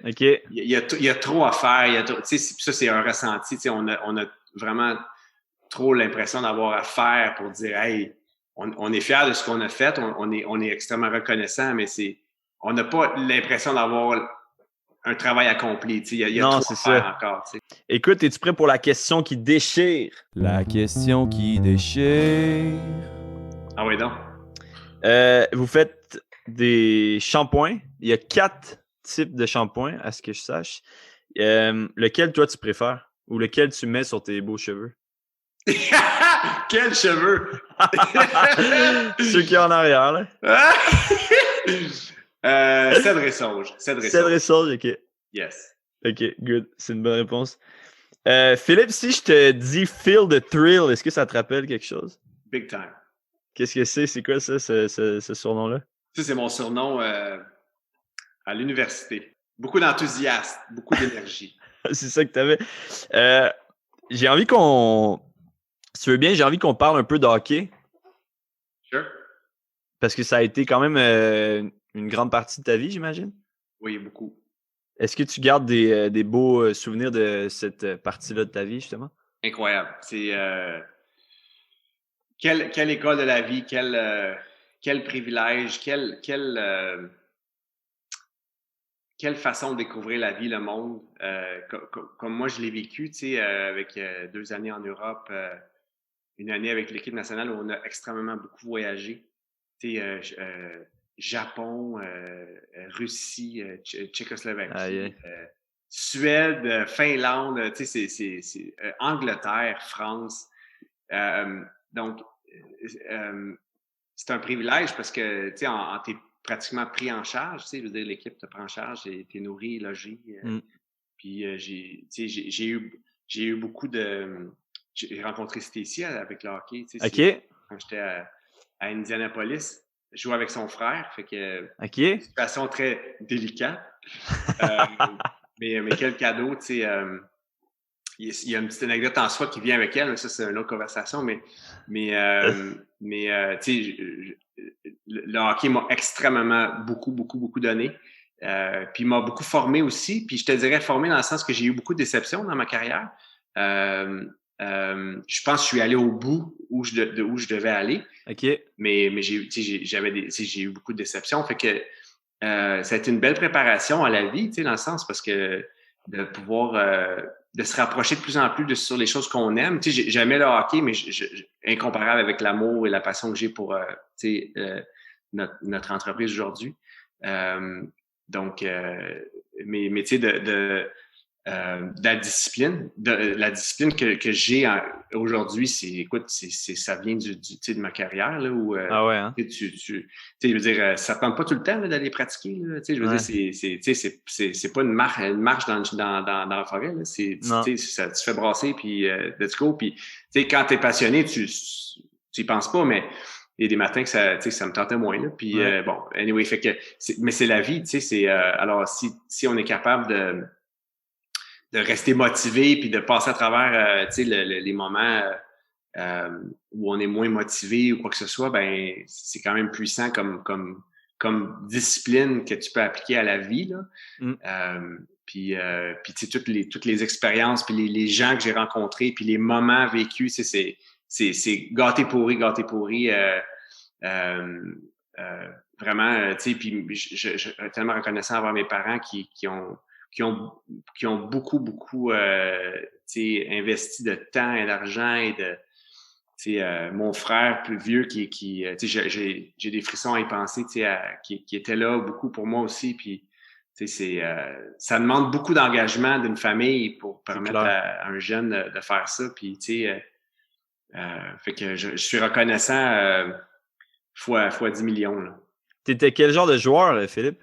il y a trop à faire. Tu sais, ça c'est un ressenti. Tu sais, on a vraiment trop l'impression d'avoir à faire pour dire hey, on est fiers de ce qu'on a fait, on est extrêmement reconnaissant, mais on n'a pas l'impression d'avoir un travail accompli. Tu sais, il y a trop à faire encore. Tu sais. Écoute, es-tu prêt pour la question qui déchire? La question qui déchire. Ah oui, donc. Vous faites des shampoings. Il y a 4 types de shampoings, à ce que je sache. Lequel, toi, tu préfères? Ou lequel tu mets sur tes beaux cheveux? Quels cheveux! Ceux qui sont en arrière, là. Cèdre et sauge. Cèdre et sauge, OK. Yes. OK, good. C'est une bonne réponse. Philippe, si je te dis Feel the Thrill, est-ce que ça te rappelle quelque chose? Big time. Qu'est-ce que c'est? C'est quoi ça, ce surnom-là? Ça, c'est mon surnom à l'université. Beaucoup d'enthousiasme, beaucoup d'énergie. C'est ça que t'avais. J'ai envie qu'on... Si tu veux bien, j'ai envie qu'on parle un peu de hockey. Sure. Parce que ça a été quand même une grande partie de ta vie, j'imagine? Oui, beaucoup. Est-ce que tu gardes des beaux souvenirs de cette partie-là de ta vie, justement? Incroyable. C'est... Quelle école de la vie, quel privilège, quelle façon de découvrir la vie, le monde. Comme moi, je l'ai vécu, tu sais, avec 2 années en Europe, une année avec l'équipe nationale où on a extrêmement beaucoup voyagé. Tu sais, Japon, Russie, Tchécoslovaquie, Suède, Finlande, tu sais, c'est Angleterre, France. Donc, c'est un privilège parce que, tu sais, t'es pratiquement pris en charge, tu sais, je veux dire, l'équipe te prend en charge, t'es nourri, logé. Puis, j'ai eu beaucoup de... J'ai rencontré Stacy avec le hockey, tu sais, quand j'étais à Indianapolis. Je jouais avec son frère, fait que une situation très délicate. Mais quel cadeau, tu sais... il y a une petite anecdote en soi qui vient avec elle, mais ça, c'est une autre conversation. Mais tu sais, le hockey m'a extrêmement beaucoup donné. Puis m'a beaucoup formé aussi. Puis je te dirais formé dans le sens que j'ai eu beaucoup de déceptions dans ma carrière. Je pense que je suis allé au bout où je devais aller. Mais j'ai eu beaucoup de déceptions. Fait que ça a été une belle préparation à la vie, tu sais, dans le sens parce que de pouvoir de se rapprocher de plus en plus sur les choses qu'on aime. Tu sais, j'aimais le hockey, mais incomparable avec l'amour et la passion que j'ai pour tu sais, notre entreprise aujourd'hui. Donc, mais tu sais, de la discipline, que j'ai aujourd'hui, écoute, ça vient tu sais, de ma carrière là où tu sais, je veux dire, ça tente pas tout le temps là, d'aller pratiquer là, tu sais, je veux dire, c'est pas une marche dans la forêt là, tu sais, ça tu fais brasser puis let's go, puis tu sais, quand t'es passionné, tu y penses pas, mais il y a des matins que ça me tentait moins là, puis bon, anyway, fait que mais c'est la vie, tu sais, alors si on est capable de rester motivé puis de passer à travers tu sais les moments où on est moins motivé ou quoi que ce soit, ben c'est quand même puissant comme discipline que tu peux appliquer à la vie là. Puis tu sais toutes les expériences puis les gens que j'ai rencontrés puis les moments vécus, c'est gâté pourri vraiment, tu sais, puis je suis tellement reconnaissant envers mes parents qui ont beaucoup investi de temps et d'argent et mon frère plus vieux j'ai des frissons à y penser, qui était là beaucoup pour moi aussi. Puis, ça demande beaucoup d'engagement d'une famille pour permettre à un jeune de faire ça. Puis, fait que je suis reconnaissant fois 10 millions. Là. T'étais quel genre de joueur, Philippe?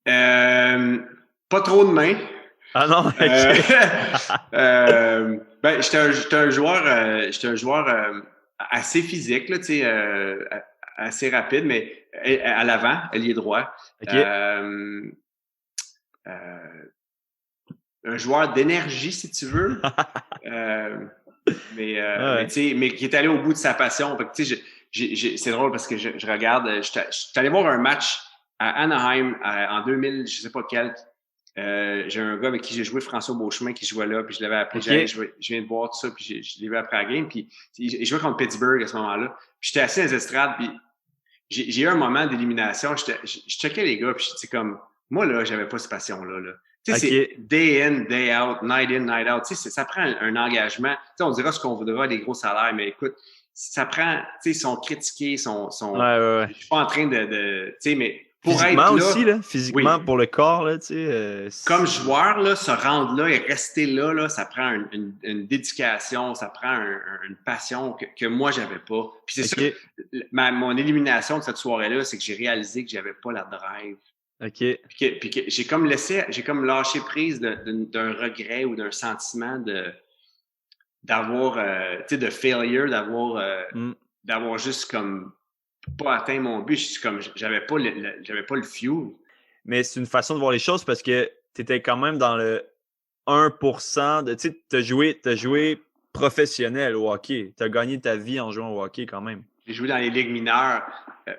Pas trop de mains. Ah non? J'étais un joueur assez physique, là, assez rapide, mais à l'avant, ailier droit. Okay. Un joueur d'énergie, si tu veux. Mais qui est allé au bout de sa passion. Fait que, c'est drôle parce que je regarde. Je suis allé voir un match à Anaheim en 2000, je sais pas quel. J'ai un gars avec qui j'ai joué, François Beauchemin, qui jouait là, puis je l'avais appelé. Okay. Je viens de voir tout ça, puis je l'ai vu après la game. Puis il jouait contre Pittsburgh à ce moment-là. Puis j'étais assis dans les estrades, puis j'ai eu un moment d'élimination. Je checkais les gars, puis c'est comme, moi, là, j'avais pas cette passion-là. Là. Tu sais, c'est day in, day out, night in, night out. Tu sais, ça prend un engagement. Tu sais, on dira ce qu'on voudra, des gros salaires, mais écoute, ça prend, tu sais, ils sont critiqués, Ouais. Je suis pas en train de tu sais, mais pour physiquement être là, aussi, là, physiquement, oui. Pour le corps, là, tu sais. Comme joueur, là, se rendre là et rester là, ça prend une dédication, ça prend une passion que moi, j'avais pas. Puis c'est sûr, mon élimination de cette soirée-là, c'est que j'ai réalisé que j'avais pas la drive. OK. Puis que j'ai comme lâché prise d'un regret ou d'un sentiment d'avoir, tu sais, de failure, d'avoir juste comme pas atteint mon but. J'avais pas le fuel. Mais c'est une façon de voir les choses parce que tu étais quand même dans le 1% de, tu sais, t'as joué professionnel au hockey. Tu as gagné ta vie en jouant au hockey quand même. J'ai joué dans les ligues mineures.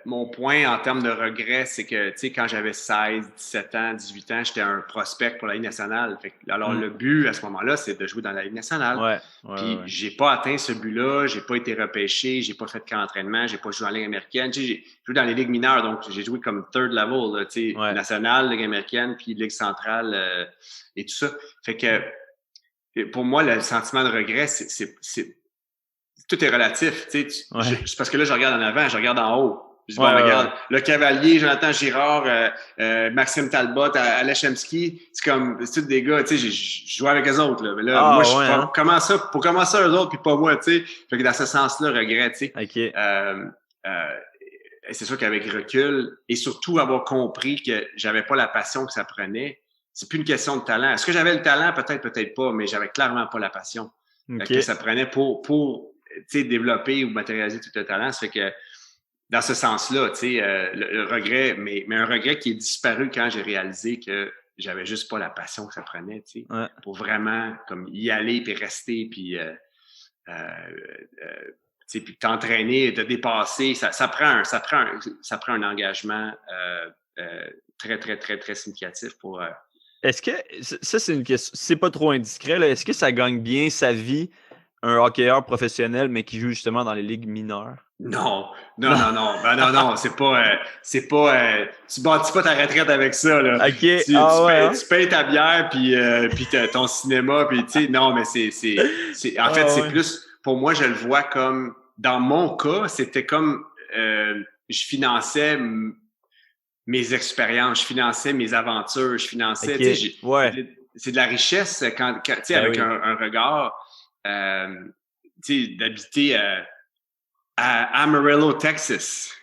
Mon point en termes de regret, c'est que, tu sais, quand j'avais 16, 17 ans, 18 ans, j'étais un prospect pour la Ligue nationale. Alors, le but à ce moment-là, c'est de jouer dans la Ligue nationale. Puis, j'ai pas atteint ce but-là, j'ai pas été repêché, j'ai pas fait de camp d'entraînement, j'ai pas joué en Ligue américaine. Tu sais, j'ai joué dans les ligues mineures, donc j'ai joué comme third level, là, tu sais, nationale, Ligue américaine, puis Ligue centrale et tout ça. Fait que, pour moi, le sentiment de regret, c'est tout est relatif, tu sais. C'est parce que là, je regarde en avant, je regarde en haut. Je dis, regarde, le Cavalier, Jonathan Girard, Maxime Talbot, Alechemski, c'est tous des gars, tu sais, je jouais avec eux autres, là. Mais là, moi, pour commencer eux autres, puis pas moi, tu sais. Fait que dans ce sens-là, regret, tu sais. Okay. C'est sûr qu'avec recul, et surtout avoir compris que j'avais pas la passion que ça prenait, c'est plus une question de talent. Est-ce que j'avais le talent? Peut-être pas, mais j'avais clairement pas la passion que ça prenait pour développer ou matérialiser tout le talent. Ça fait que dans ce sens-là, le regret, mais un regret qui est disparu quand j'ai réalisé que j'avais juste pas la passion que ça prenait, pour vraiment comme y aller puis rester puis puis t'entraîner, te dépasser. Ça prend un engagement très, très, très, très significatif pour. Est-ce que ça, c'est une question, c'est pas trop indiscret, là. Est-ce que ça gagne bien sa vie? Un hockeyeur professionnel, mais qui joue justement dans les ligues mineures? Non. Ben non, c'est pas, tu bâtis pas ta retraite avec ça, là. OK. Tu payes ta bière, puis ton cinéma, puis tu sais, non, mais c'est plus, pour moi, je le vois comme, dans mon cas, c'était comme, je finançais mes expériences, je finançais mes aventures, je finançais, tu sais, c'est de la richesse quand tu sais, avec un regard, d'habiter à Amarillo, Texas,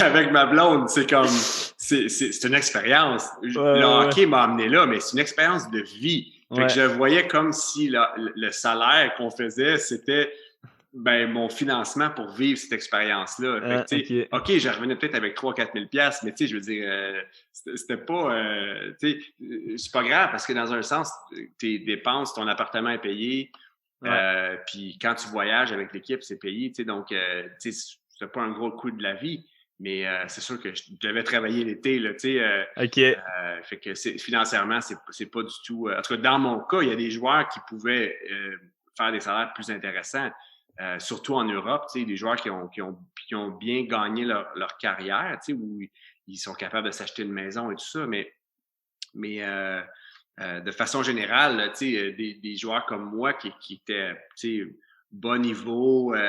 avec ma blonde, c'est comme, c'est une expérience. Le hockey m'a amené là, mais c'est une expérience de vie. Fait que je voyais comme si le salaire qu'on faisait, c'était mon financement pour vivre cette expérience-là. OK, je revenais peut-être avec 3-4 000 $, mais je veux dire, c'était pas... c'est pas grave parce que dans un sens, tes dépenses, ton appartement est payé, puis quand tu voyages avec l'équipe, c'est payé, donc c'est pas un gros coût de la vie, mais c'est sûr que je devais travailler l'été, là, fait que financièrement, c'est pas du tout... en tout cas, dans mon cas, il y a des joueurs qui pouvaient faire des salaires plus intéressants. Surtout en Europe, des joueurs qui ont bien gagné leur carrière, où ils sont capables de s'acheter une maison et tout ça, mais de façon générale, des joueurs comme moi qui étaient bas niveau, tu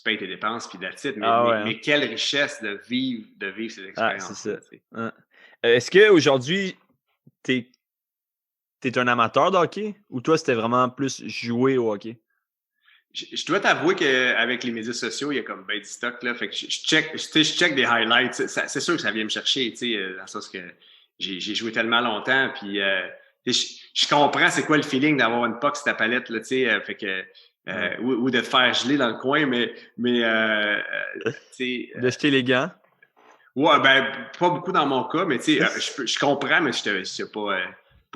payes tes dépenses puis that's it. Mais quelle richesse de vivre ces expériences. C'est ça. Est-ce qu'aujourd'hui, t'es un amateur de hockey ou toi, c'était vraiment plus jouer au hockey? Je dois t'avouer qu'avec les médias sociaux, il y a comme ben du stock, là. Fait que je check des highlights. C'est sûr que ça vient me chercher, tu sais, dans le sens que j'ai joué tellement longtemps, puis je comprends c'est quoi le feeling d'avoir une puck sur ta palette, là, tu sais, fait que ou de te faire geler dans le coin, mais tu sais... de jeter les gants? Ouais, ben, pas beaucoup dans mon cas, mais tu sais, je comprends, mais je sais pas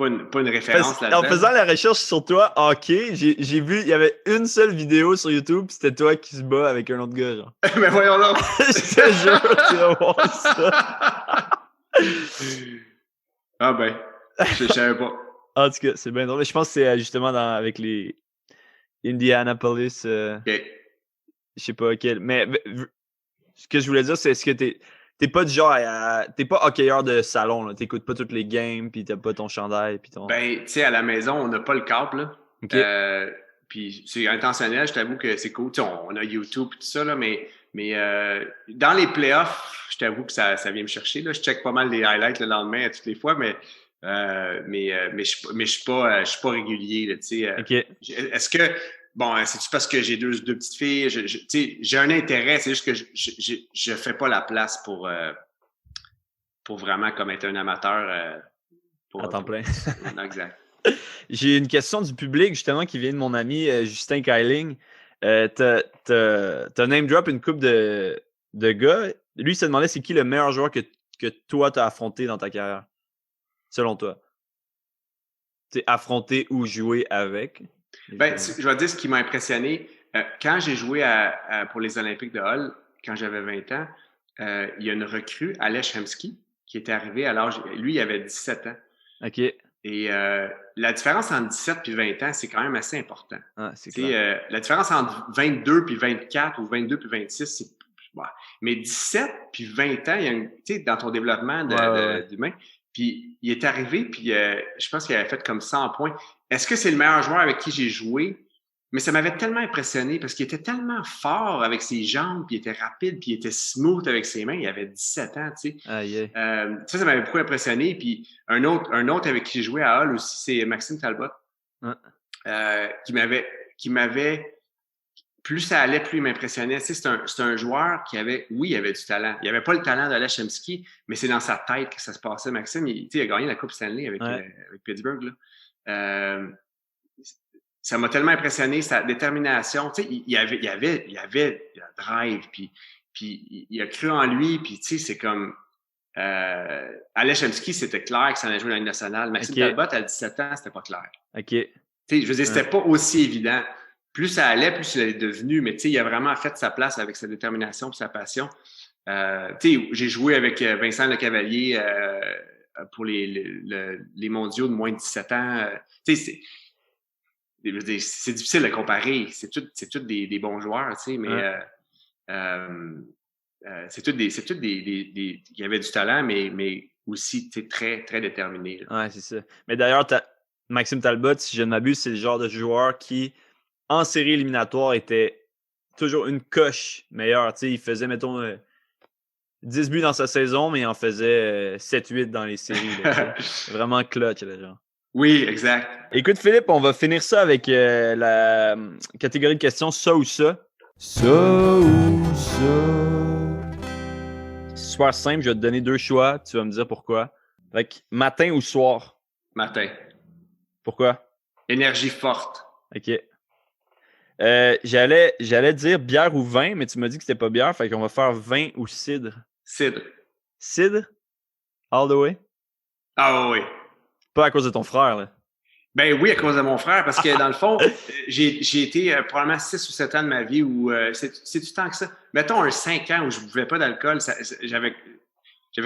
une référence là-dedans. En faisant la recherche sur toi, hockey, j'ai vu, il y avait une seule vidéo sur YouTube, c'était toi qui se bat avec un autre gars, genre. Mais voyons là! Je te jure, tu vas voir ça. Ah ben, je savais pas. En tout cas, c'est bien drôle. Je pense que c'est justement avec les Indianapolis. OK. Je sais pas quel. Mais ce que je voulais dire, c'est est-ce que t'es pas du genre t'es pas hockeyeur de salon, là. T'écoutes pas toutes les games, pis t'as pas ton chandail, pis ton... Ben, tu sais, à la maison, on n'a pas le câble, là. Okay. Puis c'est intentionnel, je t'avoue que c'est cool. Tu sais, on a YouTube et tout ça, là, mais dans les playoffs, je t'avoue que ça vient me chercher, là. Je check pas mal les highlights le lendemain toutes les fois, mais je suis pas régulier, là, tu sais. Okay. Est-ce que... Bon, c'est-tu parce que j'ai deux petites filles? Tu sais, j'ai un intérêt, c'est juste que je fais pas la place pour vraiment comme être un amateur. À temps plein. Exact. J'ai une question du public, justement, qui vient de mon ami Justin Keiling. T'as name drop une couple de gars. Lui, il se demandait c'est qui le meilleur joueur que toi, t'as affronté dans ta carrière, selon toi? T'es affronté ou joué avec? Ben, je vais dire ce qui m'a impressionné. Quand j'ai joué pour les Olympiques de Hull, quand j'avais 20 ans, il y a une recrue, Aleš Hemsky, qui était arrivé à l'âge... Lui, il avait 17 ans. OK. Et la différence entre 17 et 20 ans, c'est quand même assez important. Ah, c'est clair. La différence entre 22 et 24 ou 22 et 26, c'est... Ouais. Mais 17 puis 20 ans, tu sais, dans ton développement d'humain, puis il est arrivé, puis je pense qu'il avait fait comme 100 points. Est-ce que c'est le meilleur joueur avec qui j'ai joué? Mais ça m'avait tellement impressionné parce qu'il était tellement fort avec ses jambes, puis il était rapide, puis il était smooth avec ses mains. Il avait 17 ans, tu sais. Ça m'avait beaucoup impressionné. Puis un autre avec qui j'ai joué à Hull aussi, c'est Maxime Talbot, qui m'avait... Plus ça allait, plus il m'impressionnait. Tu sais, c'est un joueur qui avait... Oui, il avait du talent. Il n'avait pas le talent d'Aleš Hemsky, mais c'est dans sa tête que ça se passait. Maxime, il a gagné la Coupe Stanley avec Pittsburgh, là. Ça m'a tellement impressionné, sa détermination. Tu sais, il y avait la drive, puis il a cru en lui, puis tu sais, c'est comme... Aleš Hemsky, c'était clair que ça allait jouer dans la Ligue nationale. Maxime Talbot, à 17 ans, c'était pas clair. OK. Tu sais, je veux dire, c'était pas aussi évident. Plus ça allait, plus il est devenu. Mais tu sais, il a vraiment fait sa place avec sa détermination et sa passion. Tu sais, j'ai joué avec Vincent Lecavalier pour les mondiaux de moins de 17 ans. Tu sais, c'est difficile de comparer. C'est tous des bons joueurs, tu sais, mais c'est tous des qui avaient du talent, mais aussi très, très déterminés. Ouais, c'est ça. Mais d'ailleurs, Maxime Talbot, si je ne m'abuse, c'est le genre de joueur qui, en série éliminatoire, était toujours une coche meilleure. Tu sais, il faisait, mettons, 10 buts dans sa saison, mais il en faisait 7-8 dans les séries. Là, vraiment clutch, là, genre. Oui, exact. Écoute, Philippe, on va finir ça avec la catégorie de questions ça ou ça. Ça ou ça. Super simple, je vais te donner 2 choix, tu vas me dire pourquoi. Fait que matin ou soir? Matin. Pourquoi? Énergie forte. OK. J'allais dire bière ou vin, mais tu m'as dit que c'était pas bière, fait qu'on va faire vin ou cidre. Cidre. Cidre? All the way? Ah oui. Pas à cause de ton frère, là. Ben oui, à cause de mon frère, parce que dans le fond, j'ai été probablement 6 ou 7 ans de ma vie où c'est du temps que ça. Mettons un 5 ans où je ne buvais pas d'alcool, j'avais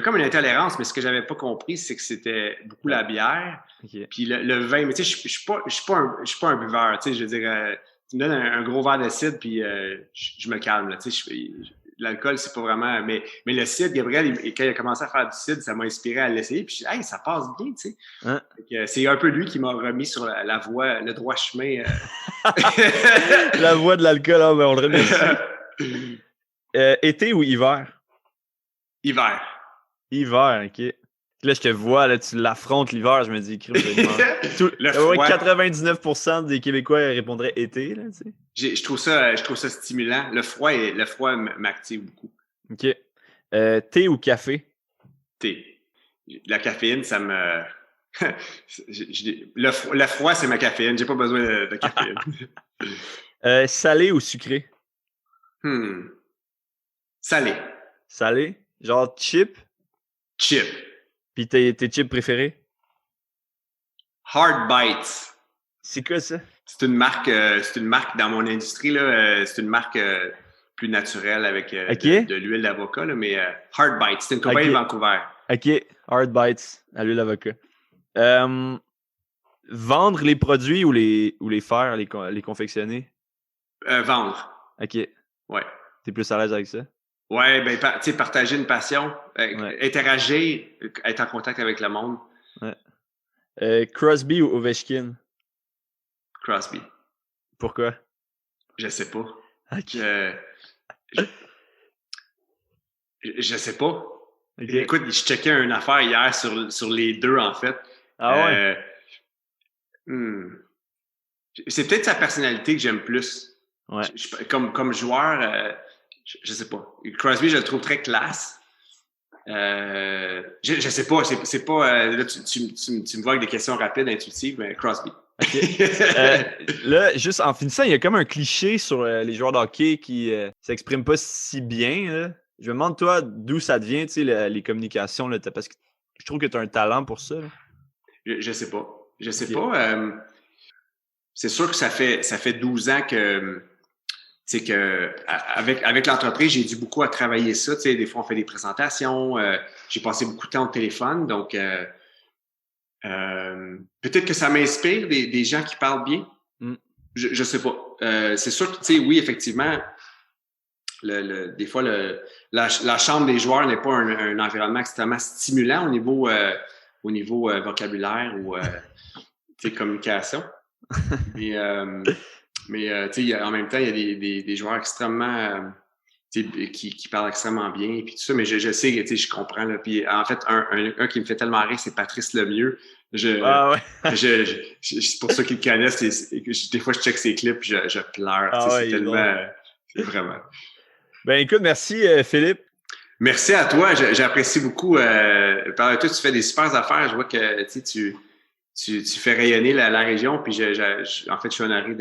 comme une intolérance, mais ce que j'avais pas compris, c'est que c'était beaucoup la bière, puis le vin. Mais tu sais, je suis pas un buveur, tu sais, je veux dire, tu me donnes un gros verre de cidre, puis je me calme, là, tu sais, l'alcool, c'est pas vraiment... Mais le cidre, Gabriel, quand il a commencé à faire du cidre, ça m'a inspiré à l'essayer. Puis je dis, hey, ça passe bien, tu sais. Hein? C'est un peu lui qui m'a remis sur la voie, le droit chemin. La voie de l'alcool, ben on le remercie. Été ou hiver? Hiver. Hiver, OK. Là, je te vois, là, tu l'affrontes l'hiver, je me dis, le froid. 99% des Québécois répondraient été, là, tu sais. Je trouve ça stimulant. Le froid m'active beaucoup. OK. Thé ou café? Thé. La caféine, ça me... le froid, c'est ma caféine. J'ai pas besoin de caféine. Salé ou sucré? Salé. Salé? Genre chip? Chip. Puis tes chips préférés? Hard Bites. C'est quoi ça? C'est une marque dans mon industrie, là. C'est une marque plus naturelle avec de l'huile d'avocat, là, mais Hard Bites. C'est une compagnie de Vancouver. OK. Hard Bites à l'huile d'avocat. Vendre les produits ou les faire, les confectionner? Vendre. OK. Ouais. T'es plus à l'aise avec ça? Ouais, ben, tu sais, partager une passion, interagir, être en contact avec le monde. Ouais. Crosby ou Ovechkin? Crosby. Pourquoi? Je sais pas. OK. Je sais pas. Okay. Écoute, je checkais une affaire hier sur les deux, en fait. Ah ouais? C'est peut-être sa personnalité que j'aime plus. Ouais. Comme joueur, je sais pas. Crosby, je le trouve très classe. Je sais pas. C'est pas. Là, tu me vois avec des questions rapides, intuitives, mais Crosby. Okay. Là, juste en finissant, il y a comme un cliché sur les joueurs de hockey qui s'expriment pas si bien. Là. Je me demande, toi, d'où ça devient, tu sais, les communications, là, parce que je trouve que tu as un talent pour ça. Là. Je sais pas. Je sais pas. C'est sûr que ça fait 12 ans que... C'est que avec l'entreprise, j'ai dû beaucoup à travailler ça. Tu sais, des fois, on fait des présentations. J'ai passé beaucoup de temps au téléphone. Donc, peut-être que ça m'inspire des gens qui parlent bien. Je sais pas. C'est sûr que, tu sais, oui, effectivement, des fois, la chambre des joueurs n'est pas un environnement extrêmement stimulant au niveau vocabulaire ou communication. Mais tu sais, en même temps, il y a des joueurs extrêmement qui parlent extrêmement bien et puis tout ça. Mais je sais, tu sais, je comprends. Là. Puis en fait, un qui me fait tellement rire, c'est Patrice Lemieux. C'est pour ceux qui le connaissent. Des fois, je check ses clips, je pleure. C'est tellement, vraiment. Ben écoute, merci Philippe. Merci à toi. J'apprécie beaucoup. Par toi, tu fais des super affaires. Je vois que tu fais rayonner la région. Puis en fait, je suis honoré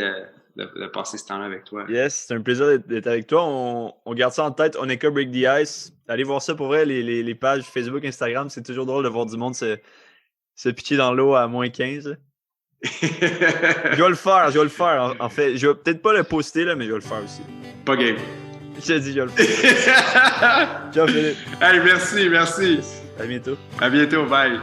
de passer ce temps-là avec toi. Yes, c'est un plaisir d'être avec toi. On garde ça en tête. Oneka Break the Ice. Allez voir ça pour vrai, les pages Facebook, Instagram. C'est toujours drôle de voir du monde se pitcher dans l'eau à moins 15. Je vais le faire. En fait, je vais peut-être pas le poster, là, mais je vais le faire aussi. Pas game. Je te dis, je vais le faire. Ciao, Philippe. Hey, merci. À bientôt. À bientôt, bye.